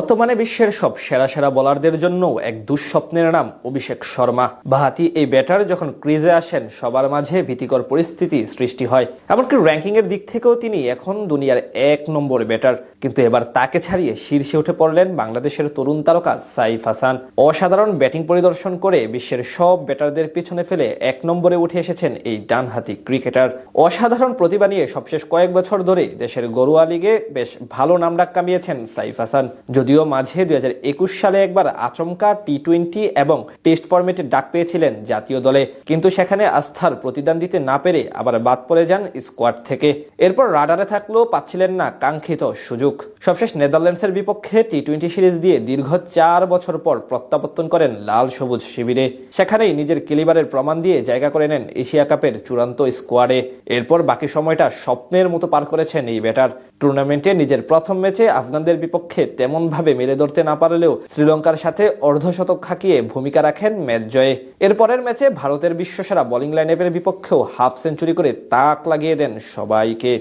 বর্তমানে বিশ্বের সব সেরা সেরা বোলারদের জন্য এক দুঃস্বপ্নের নাম অভিষেক শর্মা। বাহাতি এই ব্যাটার যখন ক্রিজে আসেন সবার মাঝে ভীতিকর পরিস্থিতি সৃষ্টি হয়। এমনকি র্যাঙ্কিং এর দিক থেকেও তিনি এখন দুনিয়ার ১ নম্বর ব্যাটার। কিন্তু এবার তাকে ছাড়িয়ে শীর্ষে উঠে পড়লেন বাংলাদেশের তরুণ তারকা সাইফ হাসান। অসাধারণ ব্যাটিং পরিদর্শন করে বিশ্বের সব ব্যাটারদের পিছনে ফেলে ১ নম্বরে উঠে এসেছেন এই ডানহাতি ক্রিকেটার। অসাধারণ প্রতিভা নিয়ে সবশেষ কয়েক বছর ধরে দেশের ঘরোয়া লিগে বেশ ভালো নামডাক কামিয়েছেন সাইফ হাসান। যদিও মাঝে ২০২১ সালে একবার আচমকা টি-20 এবং টেস্ট ফরম্যাটে ডাক পেয়েছিলেন জাতীয় দলে, কিন্তু সেখানে আস্থার প্রতিদান দিতে না পেরে আবার বাদ পড়ে যান স্কোয়াড থেকে। এরপর রাডারে থাকলেও পাচ্ছিলেন না কাঙ্ক্ষিত সুযোগ। সবশেষ নেদারল্যান্ডসের বিপক্ষে টি-20 সিরিজ দিয়ে দীর্ঘ ৪ বছর পর প্রত্যাবর্তন করেন লাল সবুজ শিবিরে। সেখানেই নিজের ক্যালিবারের প্রমাণ দিয়ে জায়গা করে নেন এশিয়া কাপের চূড়ান্ত স্কোয়াডে। এরপর বাকি সময়টা স্বপ্নের মতো পার করেছেন এই ব্যাটার। টুর্নামেন্টে নিজের প্রথম ম্যাচে আফগানদের বিপক্ষে তেমনভাবে মেরে ধরতে না পারলেও শ্রীলঙ্কার সাথে অর্ধশতক হাঁকিয়ে ভূমিকা রাখেন ম্যাচ জয়ে। এরপরের ম্যাচে ভারতের বিশ্বসেরা বোলিং লাইনআপের বিপক্ষেও হাফ সেঞ্চুরি করে তাক লাগিয়ে দেন সবাইকে।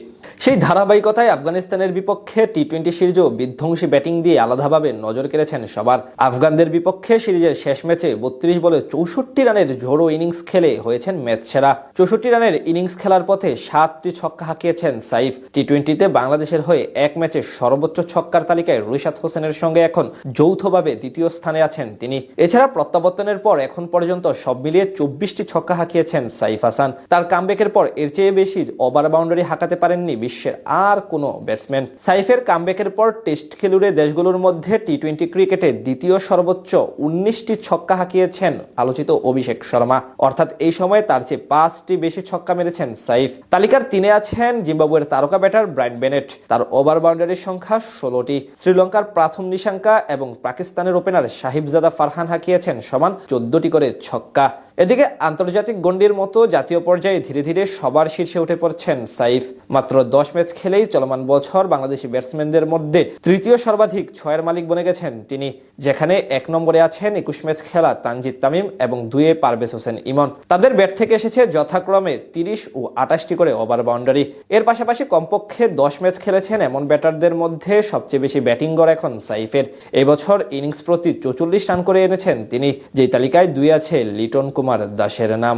সেই ধারাবাহিকতায় আফগানিস্তানের বিপক্ষে টি-20 সিরিজেও বিধ্বংসী ব্যাটিং দিয়ে আলাদাভাবে নজর কেড়েছেন সবার। আফগানদের বিপক্ষে সিরিজের শেষ ম্যাচে ৩২ বলে ৬৪ রানের ঝোড়ো ইনিংস খেলে হয়েছেন ম্যাচ সেরা। ৬৪ রানের ইনিংস খেলার পথে ৭টি ছক্কা হাঁকিয়েছেন সাইফ। টি-20তে বাংলাদেশের হয়ে এক ম্যাচে সর্বোচ্চ ছক্কার তালিকায় রিশাদ হোসেনের সঙ্গে এখন যৌথভাবে দ্বিতীয় স্থানে আছেন তিনি। এছাড়া প্রত্যাবর্তনের পর এখন পর্যন্ত সব মিলিয়ে ২৪টি ছক্কা হাঁকিয়েছেন সাইফ হাসান। তার কামব্যাকের পর এর চেয়ে বেশি ওভার বাউন্ডারি হাঁকাতে পারেননি বিশ্বের আর কোনো ব্যাটসম্যান। সাইফের কামব্যাকের পর টেস্ট খেলুড়ে দেশগুলোর মধ্যে টি-20 ক্রিকেটে দ্বিতীয় সর্বোচ্চ ১৯টি ছক্কা হাঁকিয়েছেন আলোচিত অভিষেক শর্মা। অর্থাৎ এই সময়ে তার চেয়ে ৫টি বেশি ছক্কা মেরেছেন সাইফ। তালিকার ৩-এ আছেন জিম্বাবুয়ের তারকা ব্যাটার ব্রায়ান বেনেট। তার ওভার বাউন্ডারির সংখ্যা ১৬টি। শ্রীলঙ্কার প্রাথম নিশাঙ্কা এবং পাকিস্তানের ওপেনার সাহিবজাদা ফারহান হাঁকিয়েছেন সমান ১৪টি করে ছক্কা। এদিকে আন্তর্জাতিক গণ্ডির মতো জাতীয় পর্যায়ে ধীরে ধীরে সবার শীর্ষে উঠে পড়ছেন সাইফ। মাত্র ১০ ম্যাচ খেলেই চলমান বছর বাংলাদেশি ব্যাটসম্যানদের মধ্যে তৃতীয় সর্বাধিক ৬-এর মালিক বনে গেছেন তিনি, যেখানে ১ নম্বরে আছেন ২১ ম্যাচ খেলা তানজিদ তামিম এবং ২-এ পারভেজ হোসেন ইমন। তাদের ব্যাট থেকে এসেছে যথাক্রমে ৩০ ও ২৮টি করে ওভার বাউন্ডারি। এর পাশাপাশি কমপক্ষে ১০ ম্যাচ খেলেছেন এমন ব্যাটারদের মধ্যে সবচেয়ে বেশি ব্যাটিং গড় এখন সাইফের। এবছর ইনিংস প্রতি ৪৪ রান করে এনেছেন তিনি, যেই তালিকায় ২ আছে লিটন কুমার দাসের নাম।